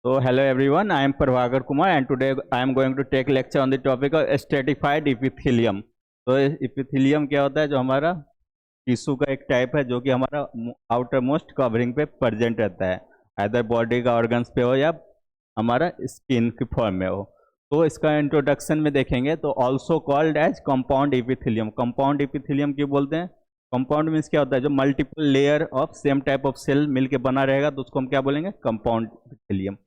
So hello everyone, I am Prabhakar Kumar and today I am going to take lecture on the topic of stratified epithelium. तो epithelium क्या होता है? जो हमारा tissue का एक टाइप है जो कि हमारा आउटर मोस्ट कवरिंग पे प्रेजेंट रहता है, आइदर बॉडी का ऑर्गन्स पे हो या हमारा स्किन की फॉर्म में हो। तो इसका इंट्रोडक्शन में देखेंगे तो also called as compound epithelium. Compound epithelium क्यों बोलते हैं? कंपाउंड मीन्स क्या होता है? जो multiple layer of same type of cell मिलके बना रहेगा तो उसको हम क्या बोलेंगे? Compound epithelium.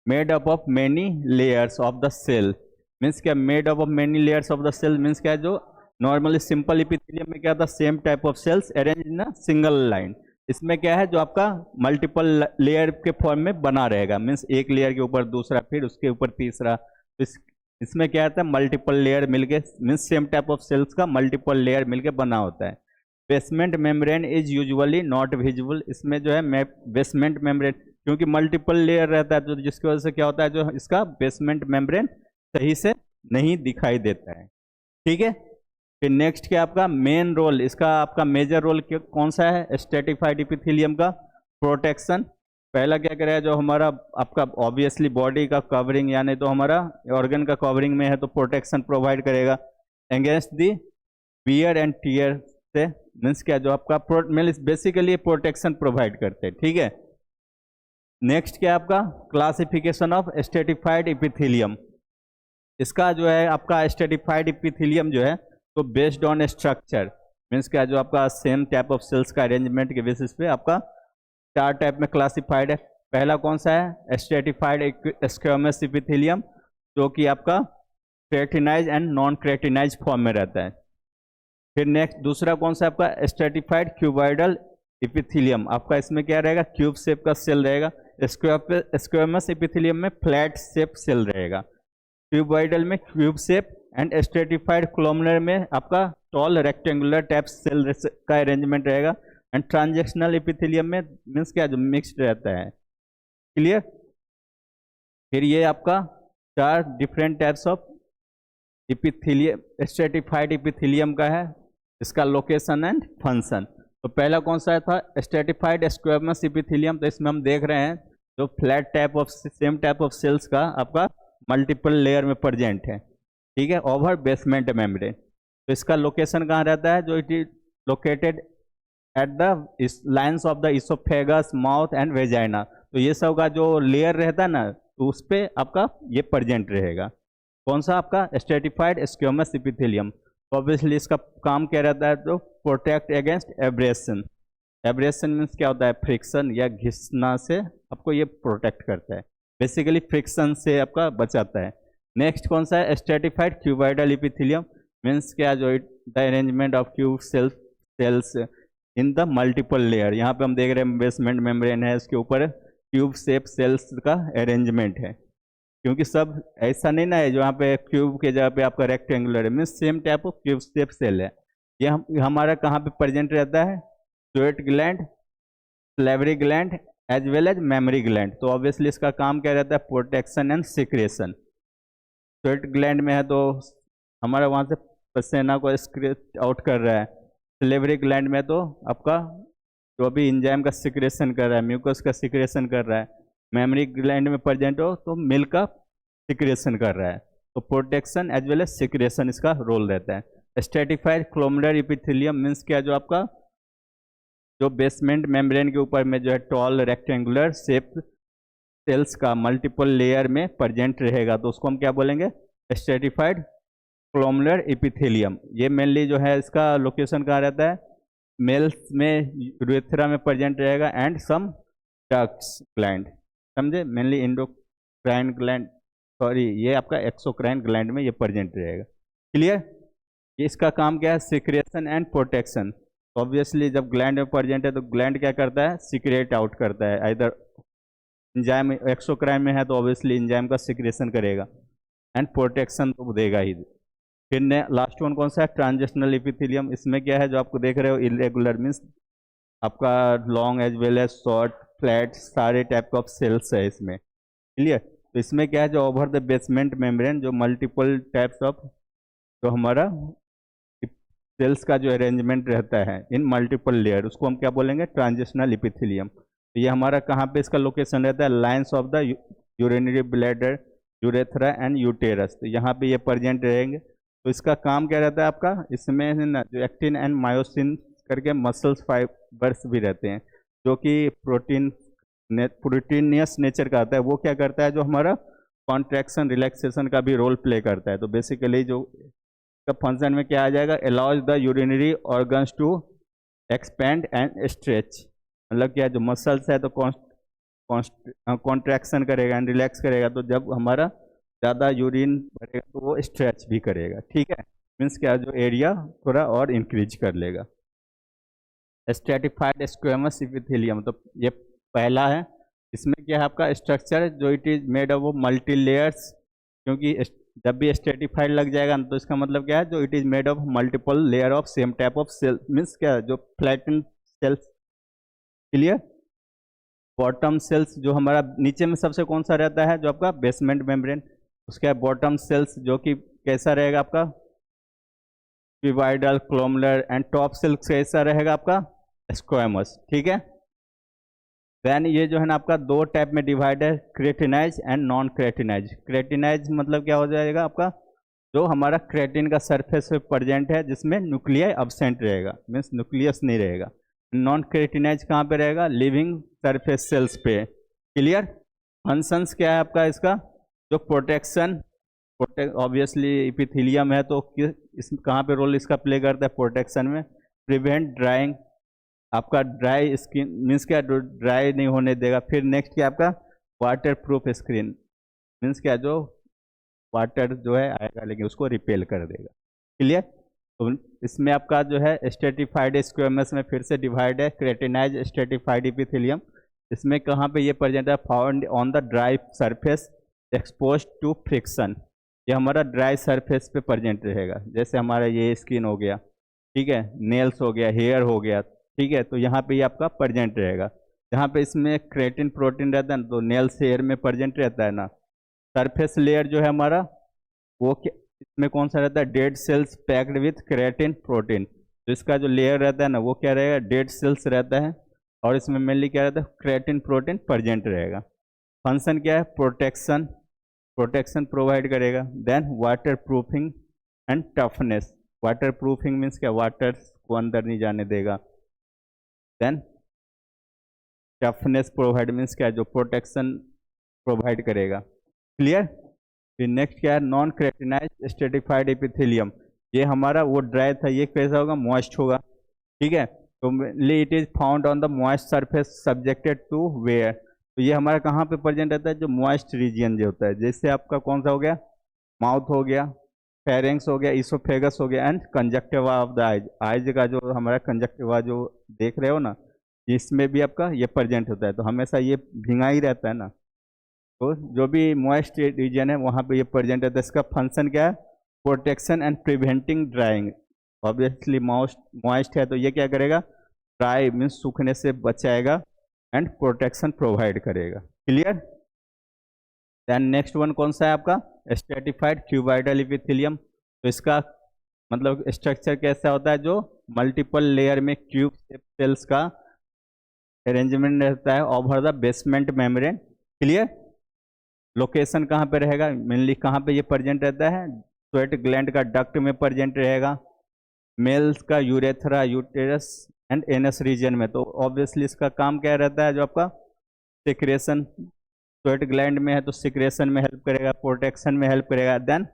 Made up of many layers of the cell means क्या? Made up of many layers of the cell means क्या? जो नॉर्मली सिंपल इपिथेलियम में क्या था? Same type of cells arrange in a single line. इसमें क्या है? जो आपका मल्टीपल लेयर के फॉर्म में बना रहेगा, मीन्स एक लेयर के ऊपर दूसरा, फिर उसके ऊपर तीसरा। तो इसमें क्या आता है? मल्टीपल लेयर मिलके, means same type of cells का मल्टीपल लेयर मिलके बना होता है। Basement membrane is usually not visible. इसमें जो है बेसमेंट मेम्ब्रेन, क्योंकि मल्टीपल लेयर रहता है तो जिसकी वजह से क्या होता है? जो इसका बेसमेंट मेम्ब्रेन सही से नहीं दिखाई देता है। ठीक है। फिर नेक्स्ट क्या आपका मेन रोल, इसका आपका मेजर रोल कौन सा है स्ट्रेटिफाइड इपिथेलियम का? प्रोटेक्शन। पहला क्या करेगा? जो हमारा आपका ऑब्वियसली बॉडी का कवरिंग, यानी तो हमारा ऑर्गन का कवरिंग में है तो प्रोटेक्शन प्रोवाइड करेगा against the wear and tear से। मीन्स क्या? जो आपका बेसिकली प्रोटेक्शन प्रोवाइड करते हैं। ठीक है। नेक्स्ट क्या आपका क्लासिफिकेशन ऑफ स्ट्रेटिफाइड इपिथेलियम। इसका जो है आपका स्ट्रेटिफाइड इपिथेलियम जो है तो बेस्ड ऑन स्ट्रक्चर, मीन्स क्या? जो आपका सेम टाइप ऑफ सेल्स का अरेंजमेंट के बेसिस पे आपका चार टाइप में क्लासिफाइड है। पहला कौन सा है? स्ट्रेटिफाइड स्क्वेमस इपिथेलियम, जो कि आपका क्रेटिनाइज एंड नॉन क्रेटिनाइज फॉर्म में रहता है। फिर नेक्स्ट दूसरा कौन सा आपका? Stratified cuboidal epithelium. आपका इसमें क्या रहेगा? क्यूब शेप का सेल रहेगा। स्क्वेमस इपिथेलियम में फ्लैट शेप सेल रहेगा। क्यूबॉइडल में cube shape and stratified columnar में आपका टॉल रेक्टेंगुलर टाइप सेल का अरेंजमेंट रहेगा। एंड ट्रांजैक्शनल इपिथेलियम में मीन्स क्या? जो मिक्स्ड रहता है। क्लियर। फिर ये आपका चार different types of epithelium stratified epithelium का है, इसका लोकेशन एंड फंक्शन। तो पहला कौन सा था? Stratified squamous epithelium. तो इसमें हम देख रहे हैं जो flat type of same type of cells का आपका मल्टीपल लेयर में प्रेजेंट है। ठीक है। Over basement membrane. तो इसका लोकेशन कहाँ रहता है? जो it is located at the lines of the oesophagus, mouth and vagina. तो ये सब का जो लेयर रहता है ना, तो उस पर आपका ये प्रेजेंट रहेगा। कौन सा? आपका स्ट्रेटिफाइड स्क्वेमस इपिथेलियम। तो ऑब्वियसली इसका काम क्या रहता है? तो protect against abrasion. Abrasion means क्या होता है? फ्रिक्शन या घिसना से आपको ये प्रोटेक्ट करता है, बेसिकली फ्रिक्शन से आपका बचाता है। नेक्स्ट कौन सा है? Stratified cuboidal epithelium. मीन्स क्या? जो the arrangement of cube cells in the multiple layer. यहाँ पे हम देख रहे हैं बेसमेंट मेम्ब्रेन है, इसके ऊपर क्यूब शेप सेल्स का अरेंजमेंट है। क्योंकि सब ऐसा नहीं ना है जो यहाँ पे क्यूब के जगह पे आपका रेक्टेंगुलर है, means same type of cube shape cell है। ये हमारा कहाँ पे प्रेजेंट रहता है? Sweat gland, salivary gland as well as mammary gland. तो ऑब्वियसली इसका काम क्या रहता है? Protection and secretion. Sweat gland में है तो हमारा वहाँ से पसीना को एक्सक्रीट आउट कर रहा है। सलेवरी ग्लैंड में तो आपका जो अभी इंजाइम का सिक्रेशन कर रहा है, म्यूकस का सिक्रेशन कर रहा है। मेमरी ग्लैंड में प्रेजेंट हो तो मिल्क का सिक्रेशन कर रहा है। तो protection as well as secretion इसका रोल रहता है। स्ट्रेटिफाइड कोलमनर इपिथेलियम मीन्स क्या? जो आपका जो बेसमेंट मेम्ब्रेन के ऊपर में जो है टॉल रेक्टेंगुलर शेप सेल्स का मल्टीपल लेयर में प्रेजेंट रहेगा, तो उसको हम क्या बोलेंगे? Stratified columnar epithelium. ये मेनली जो है इसका लोकेशन कहाँ रहता है? मेल्स में यूरेथ्रा में प्रेजेंट रहेगा एंड सम डक्ट्स ग्लैंड। समझे? मेनली इंडोक्राइन ग्लैंड, सॉरी ये आपका एक्सोक्राइन ग्लैंड में ये प्रेजेंट रहेगा। क्लियर। ये इसका काम क्या है? Secretion and protection. ऑब्वियसली जब ग्लैंड में प्रेजेंट है तो ग्लैंड क्या करता है? सिक्रेट आउट करता है। इधर इंजाइम एक्सोक्राइन में है तो ऑब्वियसली इंजाइम का सिक्रेशन करेगा एंड प्रोटेक्शन तो देगा ही। फिर लास्ट वन कौन सा है? Transitional epithelium. इसमें क्या है? जो आपको देख रहे हो इरेगुलर मीन्स आपका long as well as short, flat, सारे टाइप ऑफ सेल्स है इसमें। क्लियर। तो इसमें क्या है? जो ओवर द बेसमेंट मेम्ब्रेन जो मल्टीपल टाइप्स ऑफ जो हमारा सेल्स का जो अरेंजमेंट रहता है इन मल्टीपल लेयर, उसको हम क्या बोलेंगे? Transitional epithelium. तो ये हमारा कहाँ पे इसका लोकेशन रहता है, lines of the urinary bladder, urethra and uterus, तो यहाँ पे ये प्रेजेंट रहेंगे। तो इसका काम क्या रहता है आपका, इसमें है ना जो एक्टिन एंड मायोसिन करके मसल्स फाइबर्स भी रहते हैं, जो कि प्रोटीनियस नेचर का आता है। वो क्या करता है, जो हमारा कॉन्ट्रैक्शन रिलैक्सेशन का भी रोल प्ले करता है। तो बेसिकली जो का फंक्शन में क्या आ जाएगा, allows the urinary organs to expand and stretch, मतलब क्या, जो मसल्स है तो कॉन्ट्रैक्शन करेगा एंड रिलैक्स करेगा, तो जब हमारा ज़्यादा यूरिन भरेगा तो वो स्ट्रेच भी करेगा, ठीक है। मीन्स क्या, जो एरिया थोड़ा और इंक्रीज कर लेगा। स्ट्रेटिफाइड स्क्वेमस इपिथेलियम, तो ये पहला है। इसमें क्या है आपका स्ट्रक्चर, जो it is made of multi layers, क्योंकि जब भी स्ट्रेटिफाइड लग जाएगा तो इसका मतलब क्या है, जो it is made of multiple layer of same type of cell, means क्या, जो flatten cells, clear. Bottom cells जो हमारा नीचे में सबसे कौन सा रहता है, जो आपका बेसमेंट मेम्ब्रेन, उसका बॉटम सेल्स जो कि कैसा रहेगा आपका क्यूबॉइडल, क्लोमुलर, एंड टॉप सेल्स कैसा रहेगा आपका स्क्वेमस, ठीक है। देन ये जो है ना आपका दो टाइप में डिवाइड है, क्रेटिनाइज एंड नॉन क्रेटिनाइज। क्रेटिनाइज मतलब क्या हो जाएगा आपका, जो हमारा क्रेटिन का सरफेस पे प्रेजेंट है जिसमें न्यूक्लियाई अब्सेंट रहेगा, मीन्स न्यूक्लियस नहीं रहेगा। नॉन क्रेटिनाइज कहाँ पे रहेगा, लिविंग सरफेस सेल्स पे, क्लियर। फंक्शंस क्या है आपका इसका, जो प्रोटेक्शन, ऑब्वियसली इपिथेलियम है तो इस कहाँ पे रोल इसका प्ले करता है, प्रोटेक्शन में। प्रिवेंट ड्राइंग, आपका ड्राई स्किन, मीन्स क्या, ड्राई नहीं होने देगा। फिर नेक्स्ट क्या आपका वाटर प्रूफ स्क्रीन, मीन्स क्या, जो वाटर जो है आएगा लेकिन उसको रिपेल कर देगा, क्लियर। तो इसमें आपका जो है स्ट्रेटिफाइड स्क्वेमस में फिर से डिवाइड है, क्रेटिनाइज स्ट्रेटिफाइड इपिथेलियम। इसमें कहाँ पे ये प्रेजेंट है, found on the dry surface expose to friction, ये हमारा ड्राई सरफेस पे प्रेजेंट रहेगा। जैसे हमारा ये स्किन हो गया, ठीक है, नेल्स हो गया, हेयर हो गया, ठीक है, तो यहाँ पे ये आपका प्रेजेंट रहेगा। यहाँ पे इसमें क्रेटिन प्रोटीन रहता है ना, तो नेल्स हेयर में प्रेजेंट रहता है ना। सरफेस लेयर जो है हमारा वो इसमें कौन सा रहता है, dead cells packed with creatine protein, तो इसका जो लेयर रहता है ना वो क्या रहेगा, डेड सेल्स रहता है, और इसमें मेनली क्या रहता है, क्रेटिन प्रोटीन प्रेजेंट रहेगा। फंक्शन क्या है, प्रोटेक्शन, प्रोटेक्शन प्रोवाइड करेगा। Then water proofing and toughness, water proofing means क्या, वाटर को अंदर नहीं जाने देगा। देन टफनेस प्रोवाइड मीन्स क्या, जो प्रोटेक्शन प्रोवाइड करेगा, क्लियर। फिर नेक्स्ट क्या है, नॉन क्रेटिनाइज स्ट्रेटिफाइड एपिथेलियम, ये हमारा वो ड्राई था, ये कैसा होगा, मॉइस्ट होगा, ठीक है। तो mainly it is found on the moist surface subjected to wear, तो ये हमारा कहाँ पे प्रेजेंट रहता है, जो मॉइस्ट रीजन जो होता है, जैसे आपका कौन सा हो गया, माउथ हो गया, फेरेंक्स हो गया, इसोफेगस हो गया, and conjunctiva of the eyes, eyes का जो हमारा कंजक्टिवा जो देख रहे हो ना, इसमें भी आपका ये प्रेजेंट होता है। तो हमेशा ये भींगा ही रहता है ना, तो जो भी मॉइस्ट रीजन है वहाँ पे ये प्रेजेंट रहता है। इसका फंक्शन क्या है, protection and preventing drawing, obviously moist है तो ये क्या करेगा, ड्राई मीन्स सूखने से बचाएगा एंड प्रोटेक्शन प्रोवाइड करेगा, क्लियर। देन नेक्स्ट वन कौन सा है आपका, स्ट्रेटिफाइड क्यूबॉइडल एपिथेलियम, तो इसका मतलब स्ट्रक्चर कैसा होता है, जो मल्टीपल लेयर में क्यूब सेल्स का अरेंजमेंट रहता है over the basement membrane, clear. Location कहाँ पे रहेगा, मेनली कहाँ पे ये प्रेजेंट रहता है, स्वेट ग्लैंड का डक्ट में प्रेजेंट रहेगा, मेल्स का urethra, uterus and anus region में। तो ऑब्वियसली इसका काम क्या रहता है, जो आपका सिक्रेशन, स्वेट ग्लैंड में है तो सिक्रेशन में हेल्प करेगा, प्रोटेक्शन में हेल्प करेगा, then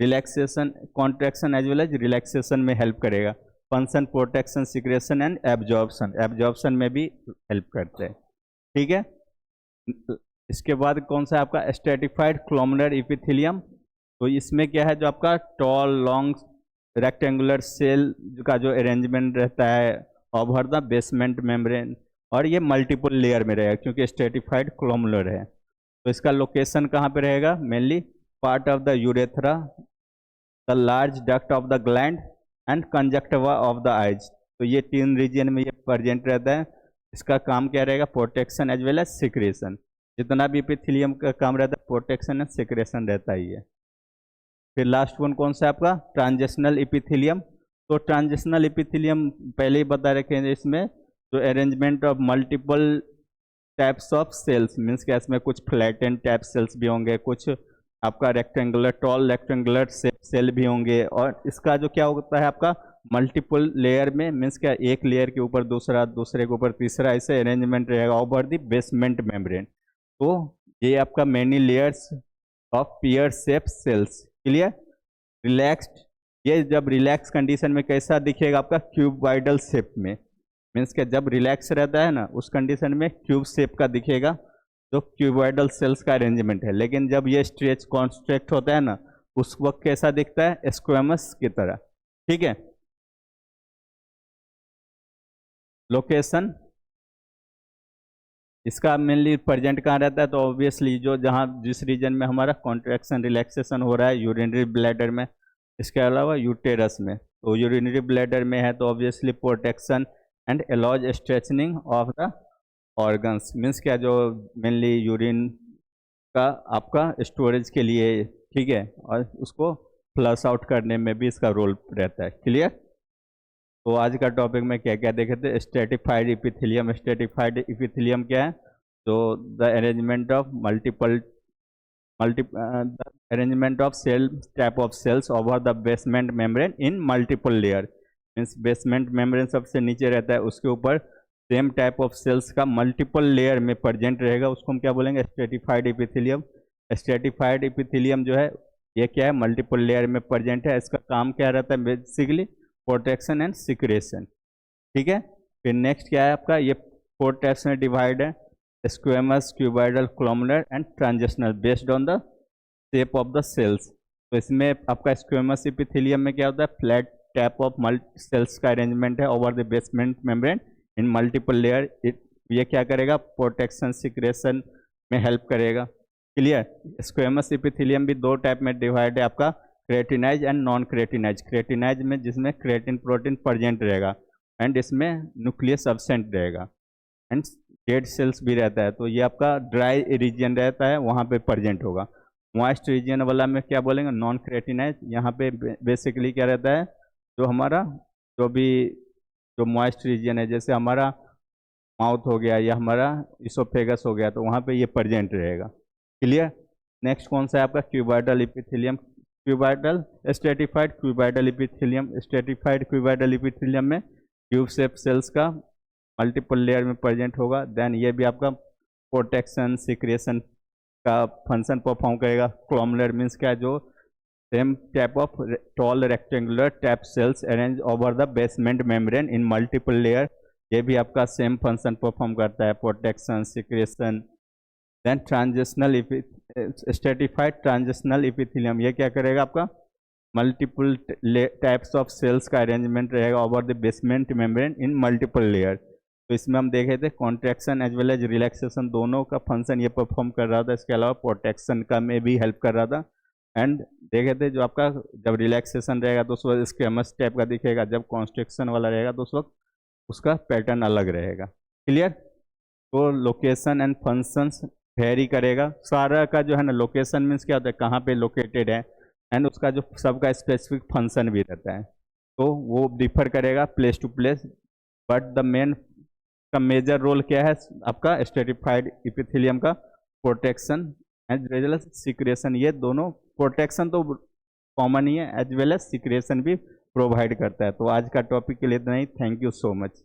relaxation, contraction as well as relaxation में हेल्प करेगा। Function protection, secretion and absorption, absorption में भी हेल्प करते हैं, ठीक है। इसके बाद कौन सा है आपका स्ट्रेटिफाइड क्लोमुलर एपिथेलियम, तो इसमें क्या है, जो आपका टॉल लॉन्ग रेक्टेंगुलर सेल का जो अरेंजमेंट रहता है ओवर द बेसमेंट मेम्ब्रेन, और ये मल्टीपल लेयर में रहेगा क्योंकि स्ट्रेटिफाइड क्लोमुलर है। तो इसका लोकेशन कहाँ पे रहेगा, mainly part of the urethra, the large duct of the gland and conjunctiva of the eyes, तो ये तीन रीजन में ये प्रेजेंट रहता है। इसका काम क्या रहेगा, protection as well as secretion, जितना भी एपिथेलियम का काम रहता है प्रोटेक्शन एंड सिक्रेशन रहता ही है। फिर लास्ट वन कौन सा है आपका, ट्रांजिशनल एपिथेलियम, तो ट्रांजिशनल एपिथेलियम पहले ही बता रखे हैं, इसमें तो arrangement of multiple types of sales means क्या, इसमें कुछ फ्लैट एंड टाइप सेल्स भी होंगे, कुछ आपका रेक्टेंगुलर टॉल रेक्टेंगुलर सेल भी होंगे, और इसका जो क्या होता है आपका मल्टीपल लेयर में मीन्स क्या, एक लेयर के ऊपर दूसरा, दूसरे के ऊपर तीसरा, ऐसे अरेंजमेंट रहेगा ओवर द बेसमेंट मेम्ब्रेन। तो ये आपका many layers of peer shape cells. Clear? Relaxed, ये जब रिलैक्स कंडीशन में कैसा दिखेगा आपका, क्यूबॉइडल शेप में। मीन्स क्या, जब रिलैक्स रहता है ना उस कंडीशन में क्यूब शेप का दिखेगा, जो क्यूबॉइडल सेल्स का अरेंजमेंट है। लेकिन जब ये स्ट्रेच कॉन्स्ट्रैक्ट होता है ना उस वक्त कैसा दिखता है, स्क्वेमस की तरह। ठीक है? लोकेशन इसका मेनली प्रेजेंट कहाँ रहता है, तो ऑब्वियसली जो जहाँ जिस रीजन में हमारा कॉन्ट्रैक्शन रिलैक्सेशन हो रहा है, यूरिनरी ब्लैडर में, इसके अलावा यूटेरस में। तो यूरिनरी ब्लैडर में है तो obviously protection and allows stretching of the organs means क्या, जो मेनली यूरिन का आपका स्टोरेज के लिए, ठीक है, और उसको फ्लश आउट करने में भी इसका रोल रहता है। क्लियर? तो आज का टॉपिक में क्या क्या देखे थे, स्ट्रेटिफाइड इपिथेलियम। स्ट्रेटिफाइड इपिथेलियम क्या है, तो the arrangement of arrangement of cell type of cells over the basement membrane in multiple layer. Means basement membrane सबसे नीचे रहता है, उसके ऊपर सेम टाइप ऑफ सेल्स का मल्टीपल लेयर में प्रेजेंट रहेगा, उसको हम क्या बोलेंगे, स्ट्रेटिफाइड इपिथेलियम। स्ट्रेटिफाइड इपिथेलियम जो है ये क्या है, मल्टीपल लेयर में प्रेजेंट है। इसका काम क्या रहता है, बेसिकली प्रोटेक्शन एंड सिक्रेशन। ठीक है? फिर नेक्स्ट क्या है आपका, ये 4 टाइप्स में डिवाइड है, squamous, cuboidal, columnar and transitional, based on the shape of the cells. तो इसमें आपका स्क्वेमस इपिथेलियम में क्या होता है, फ्लैट टाइप ऑफ सेल्स का अरेंजमेंट है over the basement membrane in multiple layer. ये क्या करेगा, प्रोटेक्शन सिक्रेशन में हेल्प करेगा। क्लियर? स्क्वेमस इपिथेलियम भी 2 टाइप में डिवाइड है आपका, क्रेटिनाइज एंड नॉन क्रेटिनाइज। क्रेटिनाइज में जिसमें क्रेटिन प्रोटीन प्रेजेंट रहेगा एंड इसमें न्यूक्लियस एब्सेंट रहेगा एंड डेड सेल्स भी रहता है। तो ये आपका ड्राई रीजन रहता है, वहाँ पे प्रेजेंट होगा। मॉइस्ट रीजन वाला में क्या बोलेंगे, नॉन क्रेटिनाइज। यहाँ पे बेसिकली क्या रहता है, जो हमारा जो मॉइस्ट रीजन है, जैसे हमारा माउथ हो गया या हमारा इसोफेगस हो गया, तो वहाँ पे ये प्रेजेंट रहेगा। क्लियर? नेक्स्ट कौन सा है आपका, cuboidal epithelium. Cuboidal stratified cuboidal epithelium. Stratified cuboidal epithelium में ट्यूब शेप सेल्स का मल्टीपल लेयर में प्रेजेंट होगा। देन ये भी आपका प्रोटेक्शन सिक्रेशन का फंक्शन परफॉर्म करेगा। कोलमनर मीन्स क्या, जो same type of tall rectangular type cells arrange over the basement membrane in multiple layer, ये भी आपका सेम फंक्शन परफॉर्म करता है, protection secretion. Then transitional stratified transitional epithelium, ये क्या करेगा, आपका मल्टीपल टाइप्स ऑफ सेल्स का अरेंजमेंट रहेगा over the basement membrane in multiple layer. तो इसमें हम देखे थे contraction as well as relaxation दोनों का फंक्शन ये परफॉर्म कर रहा था, इसके अलावा प्रोटेक्शन का में भी हेल्प कर रहा था। एंड देखे थे जो आपका जब रिलैक्सेशन रहेगा तो उस वक्त स्क्वेमस टाइप का दिखेगा, जब कॉन्स्ट्रक्शन वाला रहेगा तो उस वक्त उसका पैटर्न अलग रहेगा। क्लियर? तो लोकेशन एंड फंक्शंस वेरी करेगा। सारा का जो है ना, लोकेशन मीन्स क्या होता है, कहाँ पे लोकेटेड है, एंड उसका जो सबका स्पेसिफिक फंक्शन भी रहता है, तो वो डिफर करेगा place to place. But the main का मेजर रोल क्या है आपका, स्ट्रेटिफाइड इपिथेलियम का protection as well as secretion. ये दोनों, प्रोटेक्शन तो कॉमन ही है, एज वेल एज सिक्रेशन भी प्रोवाइड करता है। तो आज का टॉपिक के लिए इतना ही। Thank you so much.